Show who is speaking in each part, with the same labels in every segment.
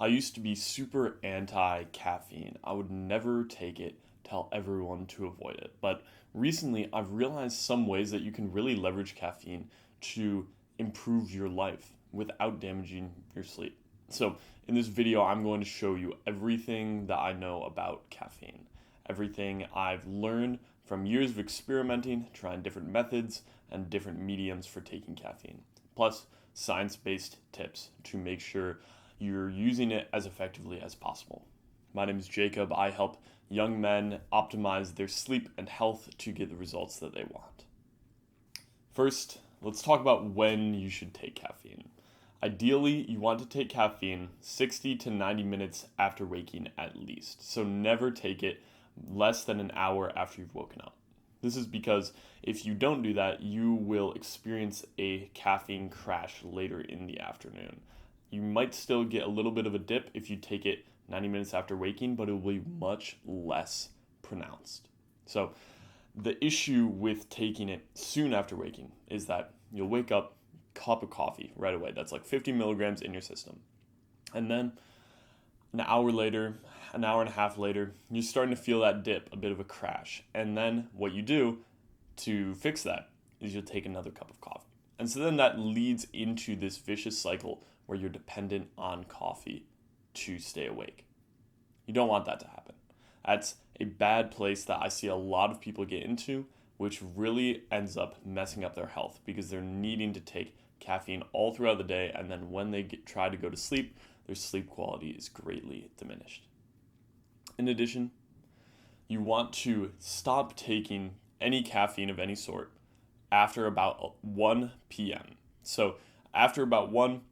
Speaker 1: I used to be super anti-caffeine. I would never take it, tell everyone to avoid it. But recently, I've realized some ways that you can really leverage caffeine to improve your life without damaging your sleep. So, in this video, I'm going to show you everything that I know about caffeine, everything I've learned from years of experimenting, trying different methods and different mediums for taking caffeine, plus science-based tips to make sure you're using it as effectively as possible. My name is Jacob. I help young men optimize their sleep and health to get the results that they want. First, let's talk about when you should take caffeine. Ideally, you want to take caffeine 60 to 90 minutes after waking at least. So never take it less than an hour after you've woken up. This is because if you don't do that, you will experience a caffeine crash later in the afternoon. You might still get a little bit of a dip if you take it 90 minutes after waking, but it will be much less pronounced. So the issue with taking it soon after waking is that you'll wake up, cup of coffee right away. That's like 50 milligrams in your system. And then an hour later, an hour and a half later, you're starting to feel that dip, a bit of a crash. And then what you do to fix that is you'll take another cup of coffee. And so then that leads into this vicious cycle where you're dependent on coffee to stay awake. You don't want that to happen. That's a bad place that I see a lot of people get into, which really ends up messing up their health because they're needing to take caffeine all throughout the day, and then when they try to go to sleep, their sleep quality is greatly diminished. In addition, you want to stop taking any caffeine of any sort after about 1 p.m. So after about 1,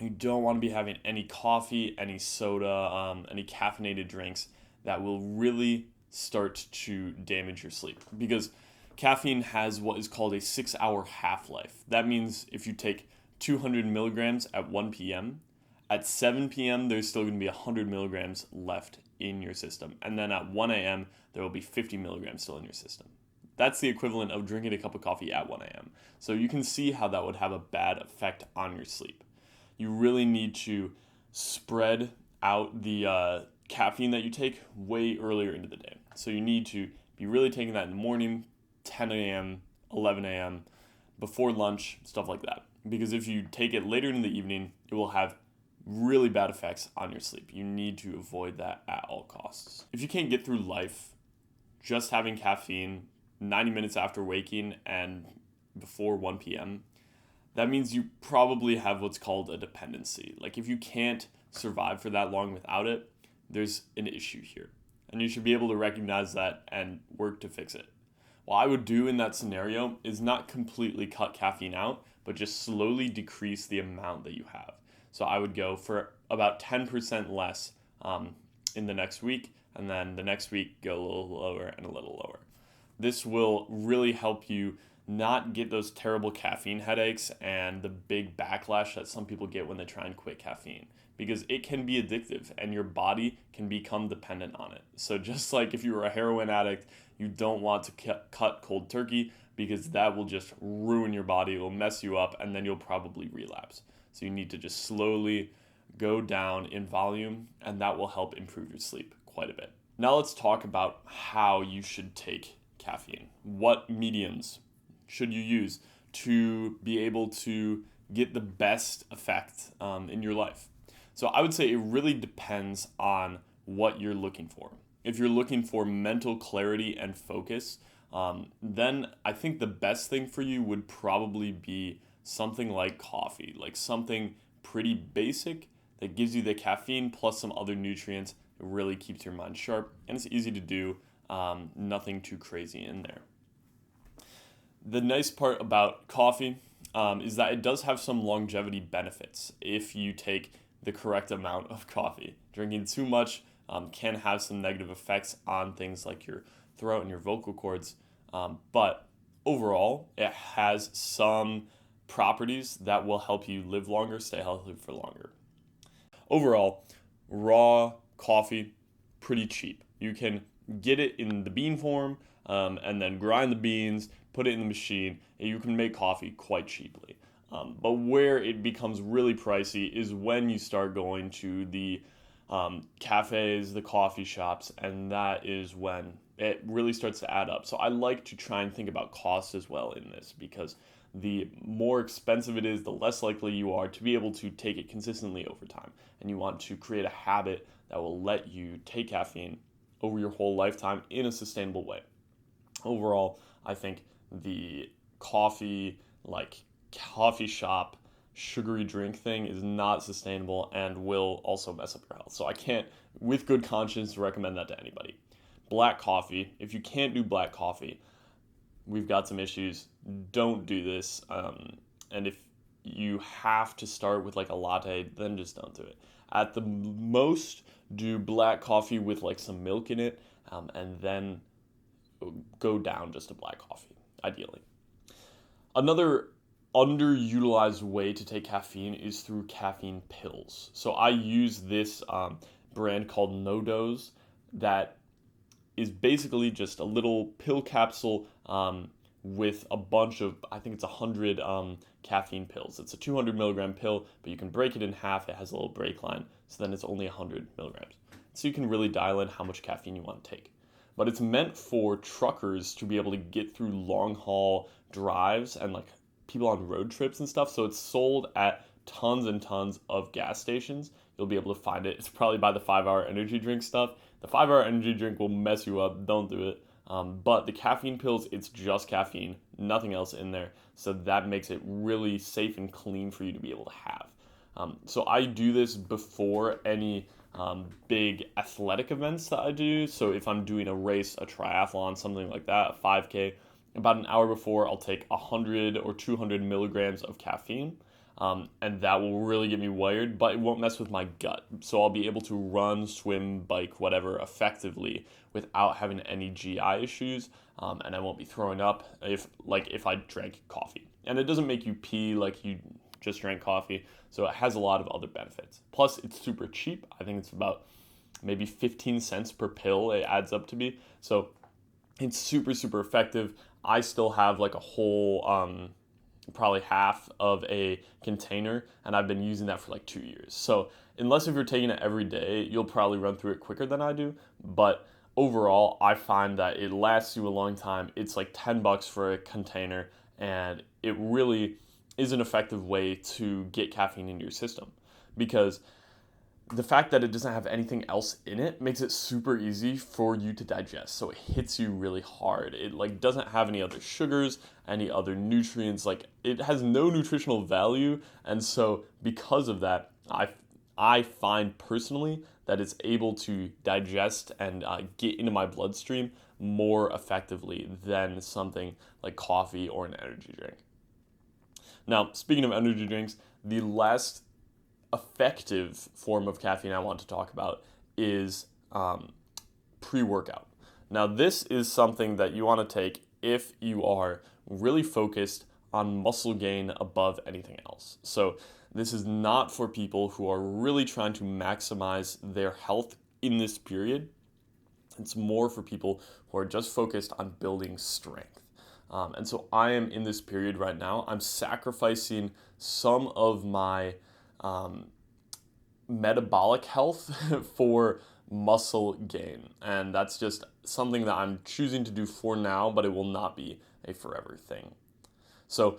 Speaker 1: you don't want to be having any coffee, any soda, any caffeinated drinks that will really start to damage your sleep, because caffeine has what is called a 6-hour half-life. That means if you take 200 milligrams at 1 p.m., at 7 p.m., there's still going to be 100 milligrams left in your system. And then at 1 a.m., there will be 50 milligrams still in your system. That's the equivalent of drinking a cup of coffee at 1 a.m. So you can see how that would have a bad effect on your sleep. You really need to spread out the caffeine that you take way earlier into the day. So you need to be really taking that in the morning, 10 a.m., 11 a.m., before lunch, stuff like that. Because if you take it later in the evening, it will have really bad effects on your sleep. You need to avoid that at all costs. If you can't get through life just having caffeine 90 minutes after waking and before 1 p.m., that means you probably have what's called a dependency. Like if you can't survive for that long without it, there's an issue here. And you should be able to recognize that and work to fix it. What I would do in that scenario is not completely cut caffeine out, but just slowly decrease the amount that you have. So I would go for about 10% less in the next week, and then the next week go a little lower and a little lower. This will really help you not get those terrible caffeine headaches and the big backlash that some people get when they try and quit caffeine, because it can be addictive and your body can become dependent on it. So just like if you were a heroin addict, you don't want to cut cold turkey, because that will just ruin your body, it will mess you up, and then you'll probably relapse. So you need to just slowly go down in volume, and that will help improve your sleep quite a bit. Now let's talk about how you should take caffeine. What mediums should you use to be able to get the best effect in your life? So I would say it really depends on what you're looking for. If you're looking for mental clarity and focus, then I think the best thing for you would probably be something like coffee, like something pretty basic that gives you the caffeine plus some other nutrients. It really keeps your mind sharp, and it's easy to do, nothing too crazy in there. The nice part about coffee is that it does have some longevity benefits if you take the correct amount of coffee. Drinking too much can have some negative effects on things like your throat and your vocal cords, but overall, it has some properties that will help you live longer, stay healthy for longer. Overall, raw coffee, pretty cheap. You can get it in the bean form and then grind the beans, put it in the machine, and you can make coffee quite cheaply. But where it becomes really pricey is when you start going to the cafes, the coffee shops, and that is when it really starts to add up. So I like to try and think about cost as well in this because the more expensive it is, the less likely you are to be able to take it consistently over time. And you want to create a habit that will let you take caffeine over your whole lifetime in a sustainable way. Overall, I think the coffee, like coffee shop, sugary drink thing is not sustainable and will also mess up your health. So I can't, with good conscience, recommend that to anybody. Black coffee, if you can't do black coffee, we've got some issues. Don't do this. And if you have to start with like a latte, then just don't do it. At the most, do black coffee with like some milk in it, and then go down just to black coffee, ideally. Another underutilized way to take caffeine is through caffeine pills. So I use this brand called No Dose that is basically just a little pill capsule with a bunch of, I think it's 100 caffeine pills. It's a 200 milligram pill, but you can break it in half. It has a little break line, so then it's only 100 milligrams. So you can really dial in how much caffeine you want to take. But it's meant for truckers to be able to get through long haul drives and like people on road trips and stuff. So it's sold at tons and tons of gas stations. You'll be able to find it. It's probably by the 5-hour energy drink stuff. The 5-hour energy drink will mess you up. Don't do it. But the caffeine pills, it's just caffeine, nothing else in there. So that makes it really safe and clean for you to be able to have. So I do this before any big athletic events that I do. So if I'm doing a race, a triathlon, something like that, a 5K, about an hour before, I'll take 100 or 200 milligrams of caffeine. And that will really get me wired, but it won't mess with my gut. So I'll be able to run, swim, bike, whatever, effectively without having any GI issues, and I won't be throwing up if I drank coffee. And it doesn't make you pee like you just drank coffee, so it has a lot of other benefits. Plus, it's super cheap. I think it's about maybe 15 cents per pill it adds up to be. So it's super, super effective. I still have like a whole probably half of a container, and I've been using that for like 2 years. So unless if you're taking it every day, you'll probably run through it quicker than I do. But overall, I find that it lasts you a long time. It's like $10 for a container, and it really is an effective way to get caffeine into your system because the fact that it doesn't have anything else in it makes it super easy for you to digest. So it hits you really hard. It like doesn't have any other sugars, any other nutrients. Like it has no nutritional value. And so because of that, I find personally that it's able to digest and get into my bloodstream more effectively than something like coffee or an energy drink. Now, speaking of energy drinks, the last effective form of caffeine I want to talk about is pre-workout. Now, this is something that you want to take if you are really focused on muscle gain above anything else. So this is not for people who are really trying to maximize their health in this period. It's more for people who are just focused on building strength. And so I am in this period right now. I'm sacrificing some of my metabolic health for muscle gain. And that's just something that I'm choosing to do for now, but it will not be a forever thing. So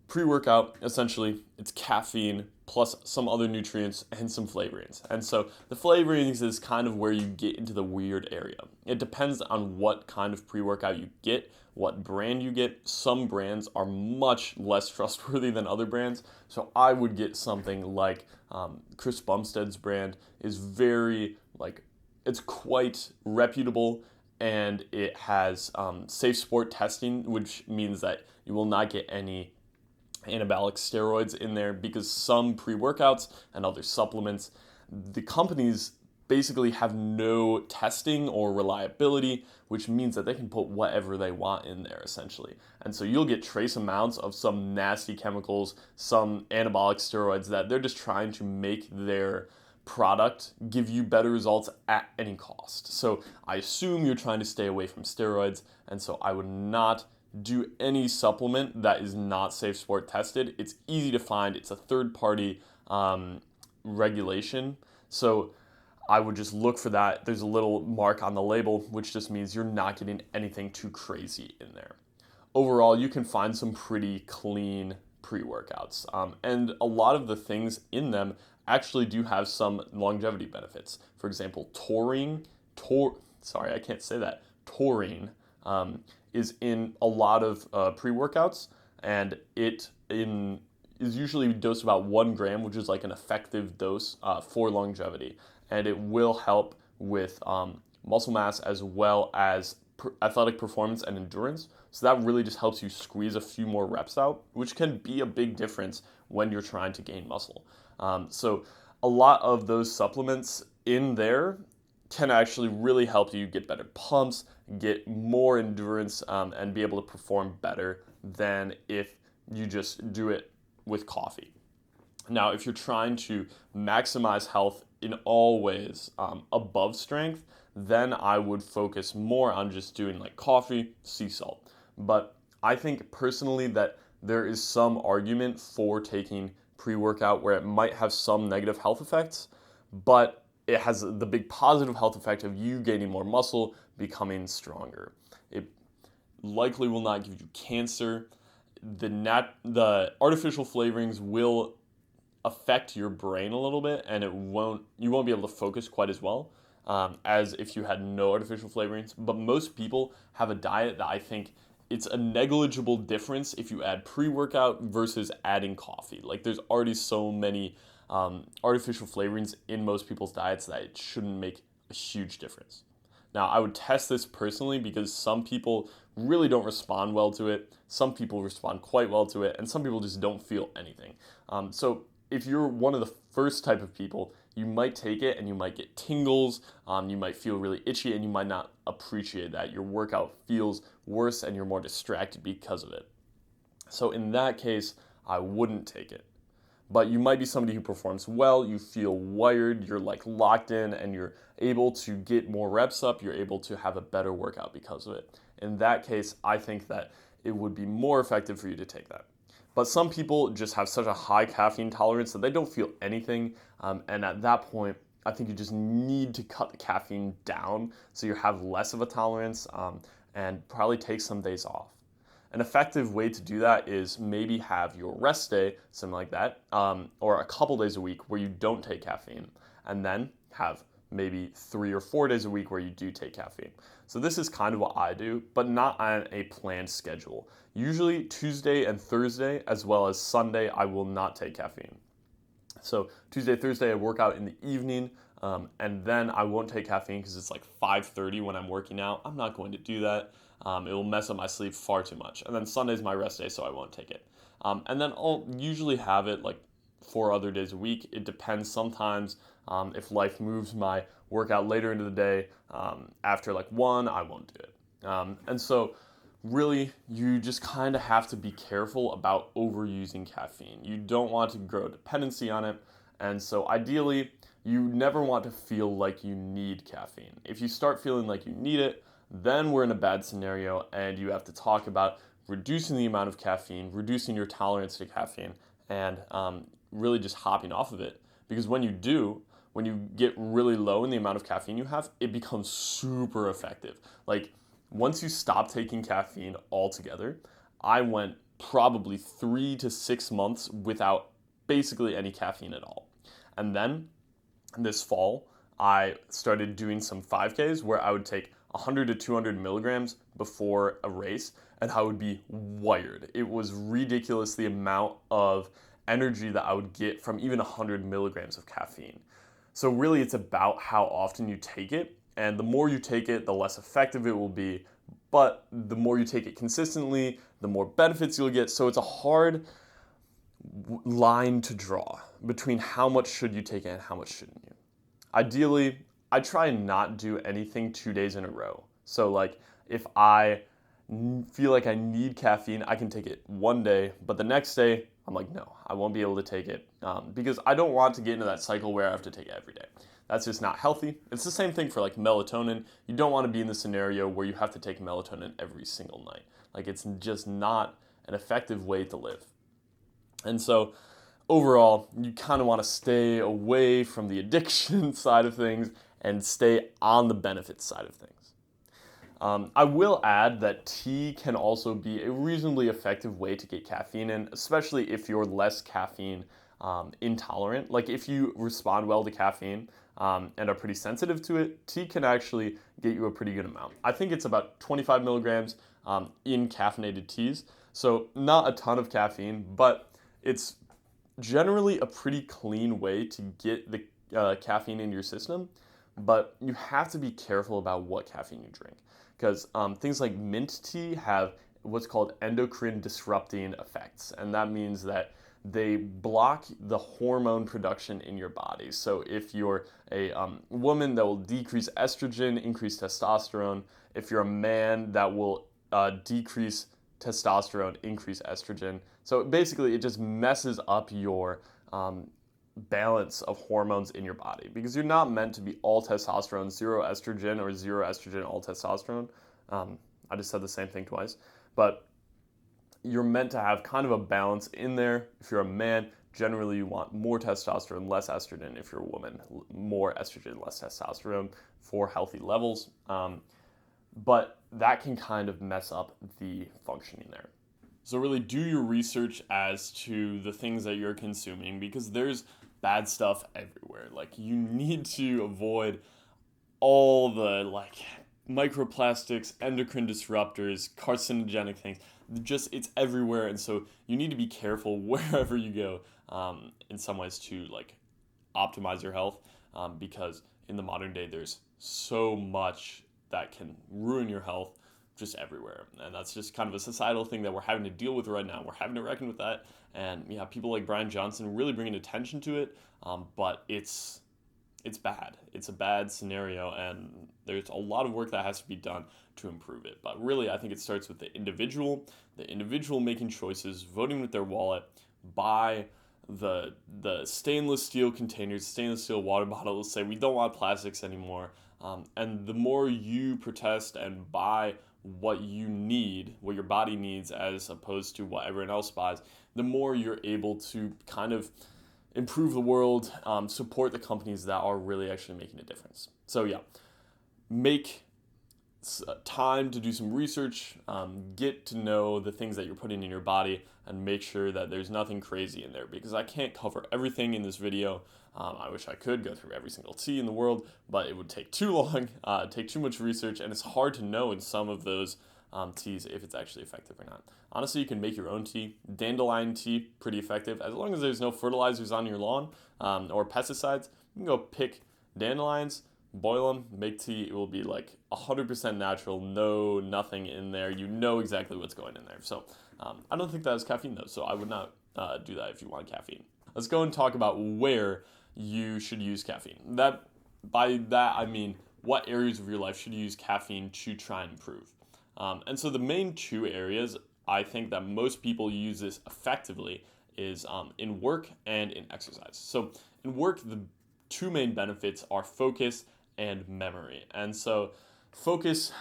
Speaker 1: pre-workout, essentially, it's caffeine plus some other nutrients and some flavorings. And so the flavorings is kind of where you get into the weird area. It depends on what kind of pre-workout you get, what brand you get. Some brands are much less trustworthy than other brands. So I would get something like Chris Bumstead's brand is very, it's quite reputable, and it has safe sport testing, which means that you will not get any anabolic steroids in there, because some pre-workouts and other supplements, the companies basically have no testing or reliability, which means that they can put whatever they want in there essentially. And so you'll get trace amounts of some nasty chemicals, some anabolic steroids that they're just trying to make their product give you better results at any cost. So I assume you're trying to stay away from steroids, and so I would not do any supplement that is not Safe Sport tested. It's easy to find. It's a third party regulation. So I would just look for that. There's a little mark on the label, which just means you're not getting anything too crazy in there. Overall, you can find some pretty clean pre-workouts. And a lot of the things in them actually do have some longevity benefits. For example, sorry, I can't say that. Taurine is in a lot of pre-workouts, and is usually dosed about 1 gram, which is like an effective dose for longevity. And it will help with muscle mass as well as athletic performance and endurance. So that really just helps you squeeze a few more reps out, which can be a big difference when you're trying to gain muscle. So a lot of those supplements in there can actually really help you get better pumps, get more endurance, and be able to perform better than if you just do it with coffee. Now, if you're trying to maximize health in all ways above strength, then I would focus more on just doing like coffee, sea salt. But I think personally that there is some argument for taking pre-workout where it might have some negative health effects, but it has the big positive health effect of you gaining more muscle, becoming stronger. It likely will not give you cancer. The artificial flavorings will affect your brain a little bit, and you won't be able to focus quite as well as if you had no artificial flavorings. But most people have a diet that I think it's a negligible difference if you add pre-workout versus adding coffee. Like there's already so many artificial flavorings in most people's diets that it shouldn't make a huge difference. Now, I would test this personally because some people really don't respond well to it. Some people respond quite well to it, and some people just don't feel anything. So if you're one of the first type of people, you might take it and you might get tingles, you might feel really itchy, and you might not appreciate that. Your workout feels worse and you're more distracted because of it. So in that case, I wouldn't take it. But you might be somebody who performs well, you feel wired, you're like locked in, and you're able to get more reps up, you're able to have a better workout because of it. In that case, I think that it would be more effective for you to take that. But some people just have such a high caffeine tolerance that they don't feel anything. And at that point, I think you just need to cut the caffeine down so you have less of a tolerance and probably take some days off. An effective way to do that is maybe have your rest day, something like that, or a couple days a week where you don't take caffeine, and then have maybe 3 or 4 days a week where you do take caffeine. So this is kind of what I do, but not on a planned schedule. Usually Tuesday and Thursday, as well as Sunday, I will not take caffeine. So Tuesday, Thursday, I work out in the evening, and then I won't take caffeine because it's like 5:30 when I'm working out. I'm not going to do that. It will mess up my sleep far too much. And then Sunday's my rest day, so I won't take it. And then I'll usually have it like 4 other days a week. It depends sometimes if life moves my workout later into the day. After like 1, I won't do it. And so really, you just kind of have to be careful about overusing caffeine. You don't want to grow dependency on it. And so ideally, you never want to feel like you need caffeine. If you start feeling like you need it, then we're in a bad scenario and you have to talk about reducing the amount of caffeine, reducing your tolerance to caffeine, and really just hopping off of it. Because when you get really low in the amount of caffeine you have, it becomes super effective. Like once you stop taking caffeine altogether, I went probably 3 to 6 months without basically any caffeine at all. And then this fall, I started doing some 5Ks where I would take 100 to 200 milligrams before a race, and I would be wired. It was ridiculous the amount of energy that I would get from even 100 milligrams of caffeine. So really it's about how often you take it, and the more you take it, the less effective it will be, but the more you take it consistently, the more benefits you'll get. So it's a hard line to draw between how much should you take it and how much shouldn't you. Ideally, I try and not do anything 2 days in a row. So like if I feel like I need caffeine, I can take it one day, but the next day I'm like, no, I won't be able to take it because I don't want to get into that cycle where I have to take it every day. That's just not healthy. It's the same thing for like melatonin. You don't want to be in the scenario where you have to take melatonin every single night. Like it's just not an effective way to live. And so overall, you kind of want to stay away from the addiction side of things and stay on the benefits side of things. I will add that tea can also be a reasonably effective way to get caffeine in, especially if you're less caffeine intolerant. Like if you respond well to caffeine and are pretty sensitive to it, tea can actually get you a pretty good amount. I think it's about 25 milligrams in caffeinated teas. So not a ton of caffeine, but it's generally a pretty clean way to get the caffeine into your system. But you have to be careful about what caffeine you drink because things like mint tea have what's called endocrine disrupting effects, and that means that they block the hormone production in your body. So if you're a woman, that will decrease estrogen, increase testosterone. If you're a man, that will decrease testosterone, increase estrogen. So basically, it just messes up your balance of hormones in your body because you're not meant to be all testosterone, zero estrogen, or zero estrogen, all testosterone. I just said the same thing twice, but you're meant to have kind of a balance in there. If you're a man, generally you want more testosterone, less estrogen. If you're a woman, more estrogen, less testosterone for healthy levels. But that can kind of mess up the functioning there. So really do your research as to the things that you're consuming because there's bad stuff everywhere. Like you need to avoid all the like microplastics, endocrine disruptors, carcinogenic things. Just it's everywhere, and so you need to be careful wherever you go in some ways to like optimize your health because in the modern day there's so much that can ruin your health just everywhere. And that's just kind of a societal thing that we're having to deal with right now. We're having to reckon with that. And yeah, people like Brian Johnson really bringing attention to it. But it's bad. It's a bad scenario. And there's a lot of work that has to be done to improve it. But really, I think it starts with the individual making choices, voting with their wallet, buy the stainless steel containers, stainless steel water bottles, say we don't want plastics anymore. And the more you protest and buy what you need, what your body needs, as opposed to what everyone else buys, the more you're able to kind of improve the world, support the companies that are really actually making a difference. So yeah, make time to do some research, get to know the things that you're putting in your body, and make sure that there's nothing crazy in there because I can't cover everything in this video. I wish I could go through every single tea in the world, but it would take too long, take too much research, and it's hard to know in some of those teas if it's actually effective or not. Honestly, you can make your own tea. Dandelion tea, pretty effective. As long as there's no fertilizers on your lawn or pesticides, you can go pick dandelions, boil them, make tea. It will be like 100% natural, nothing in there. You know exactly what's going in there. So I don't think that is caffeine though, so I would not do that if you want caffeine. Let's go and talk about where you should use caffeine. By that I mean what areas of your life should you use caffeine to try and improve. And so the main two areas I think that most people use this effectively is in work and in exercise. So in work, the two main benefits are focus and memory. And so focus,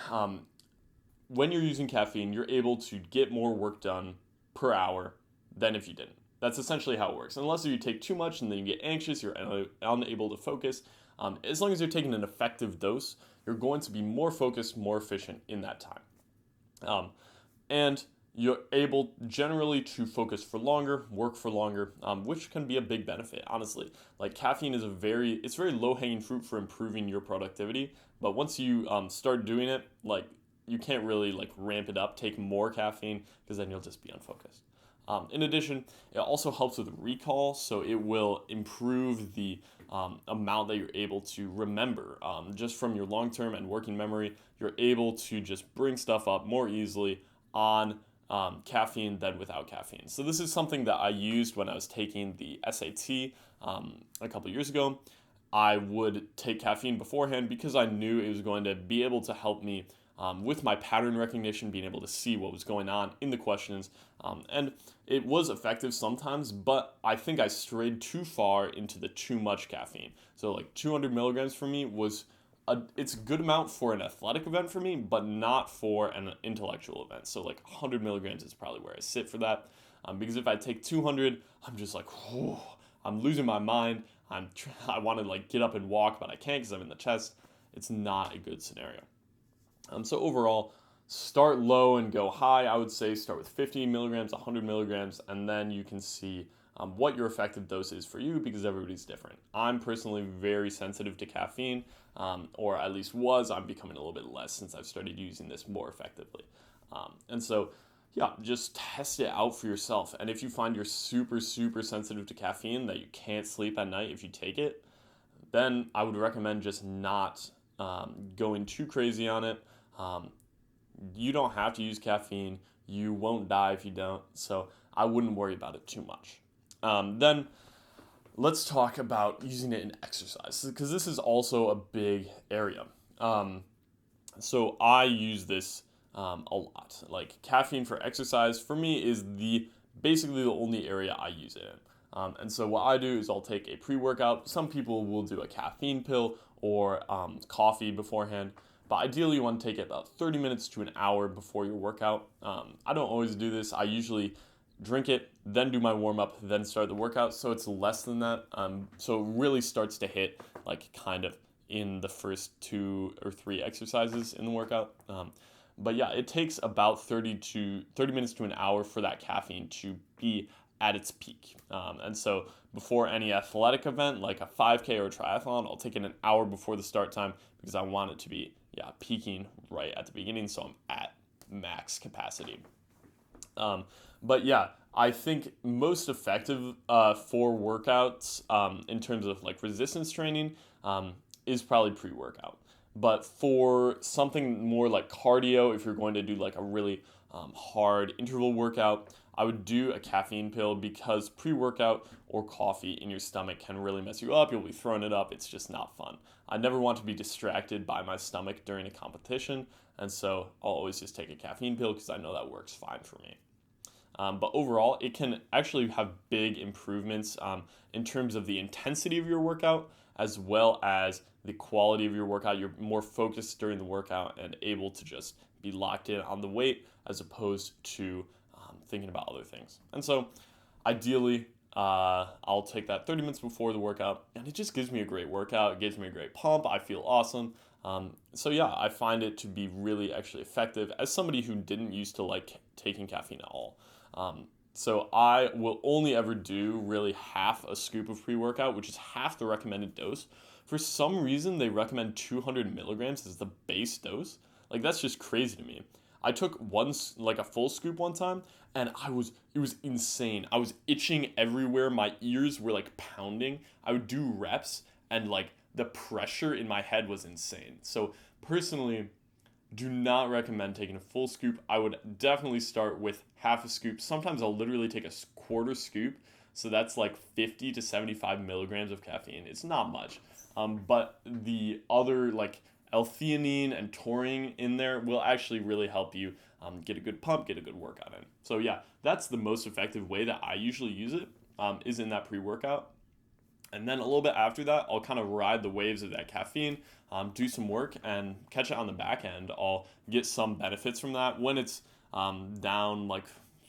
Speaker 1: when you're using caffeine, you're able to get more work done per hour than if you didn't. That's essentially how it works. Unless you take too much and then you get anxious, you're unable to focus. As long as you're taking an effective dose, you're going to be more focused, more efficient in that time. And you're able generally to focus for longer, work for longer, which can be a big benefit, honestly. Like caffeine is it's very low-hanging fruit for improving your productivity, but once you start doing it, like you can't really like ramp it up, take more caffeine, because then you'll just be unfocused. In addition, it also helps with recall, so it will improve the amount that you're able to remember. Just from your long-term and working memory, you're able to just bring stuff up more easily on caffeine than without caffeine. So this is something that I used when I was taking the SAT a couple years ago. I would take caffeine beforehand because I knew it was going to be able to help me with my pattern recognition, being able to see what was going on in the questions. And it was effective sometimes, but I think I strayed too far into the too much caffeine. So like 200 milligrams for me was it's a good amount for an athletic event for me, but not for an intellectual event. So like 100 milligrams is probably where I sit for that. Because if I take 200, I'm just like, whew, I'm losing my mind. I want to like get up and walk, but I can't because I'm in the chest. It's not a good scenario. So overall, start low and go high. I would say start with 50 milligrams, 100 milligrams, and then you can see what your effective dose is for you because everybody's different. I'm personally very sensitive to caffeine, or at least was. I'm becoming a little bit less since I've started using this more effectively. And so, yeah, just test it out for yourself. And if you find you're super, super sensitive to caffeine, that you can't sleep at night if you take it, then I would recommend just not going too crazy on it. You don't have to use caffeine. You won't die if you don't. So I wouldn't worry about it too much. Then let's talk about using it in exercise because this is also a big area. So I use this a lot. Like caffeine for exercise for me is basically the only area I use it in. And so what I do is I'll take a pre-workout. Some people will do a caffeine pill or coffee beforehand. But ideally, you want to take it about 30 minutes to an hour before your workout. I don't always do this. I usually drink it, then do my warm-up, then start the workout. So it's less than that. So it really starts to hit like kind of in the first 2 or 3 exercises in the workout. But yeah, it takes about 30 minutes to an hour for that caffeine to be at its peak. And so before any athletic event like a 5K or a triathlon, I'll take it an hour before the start time because I want it to be peaking right at the beginning, so I'm at max capacity. But yeah, I think most effective for workouts in terms of like resistance training is probably pre-workout. But for something more like cardio, if you're going to do like a really hard interval workout, I would do a caffeine pill because pre-workout or coffee in your stomach can really mess you up. You'll be throwing it up. It's just not fun. I never want to be distracted by my stomach during a competition, and so I'll always just take a caffeine pill because I know that works fine for me. But overall, it can actually have big improvements in terms of the intensity of your workout as well as the quality of your workout. You're more focused during the workout and able to just be locked in on the weight as opposed to thinking about other things. And so ideally, I'll take that 30 minutes before the workout, and it just gives me a great workout. It gives me a great pump. I feel awesome. So yeah, I find it to be really actually effective as somebody who didn't used to like taking caffeine at all. So I will only ever do really half a scoop of pre-workout, which is half the recommended dose. For some reason, they recommend 200 milligrams as the base dose. Like that's just crazy to me. I took like a full scoop one time, and it was insane. I was itching everywhere. My ears were like pounding. I would do reps, and like the pressure in my head was insane. So personally, do not recommend taking a full scoop. I would definitely start with half a scoop. Sometimes I'll literally take a quarter scoop. So that's like 50 to 75 milligrams of caffeine. It's not much. But the other like L-theanine and taurine in there will actually really help you get a good pump, get a good workout in. So yeah, that's the most effective way that I usually use it is in that pre-workout. And then a little bit after that, I'll kind of ride the waves of that caffeine, do some work, and catch it on the back end. I'll get some benefits from that. When it's down like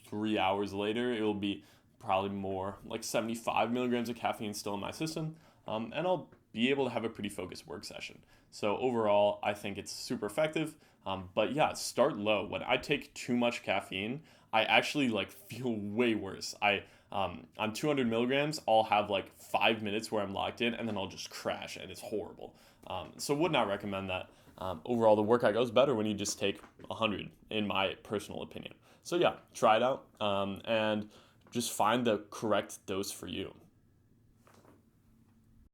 Speaker 1: 3 hours later, it will be probably more like 75 milligrams of caffeine still in my system, and I'll be able to have a pretty focused work session. So overall, I think it's super effective. But yeah, start low. When I take too much caffeine, I actually like feel way worse. On 200 milligrams, I'll have like 5 minutes where I'm locked in, and then I'll just crash, and it's horrible. So would not recommend that. Overall, the workout goes better when you just take 100, in my personal opinion. So yeah, try it out and just find the correct dose for you.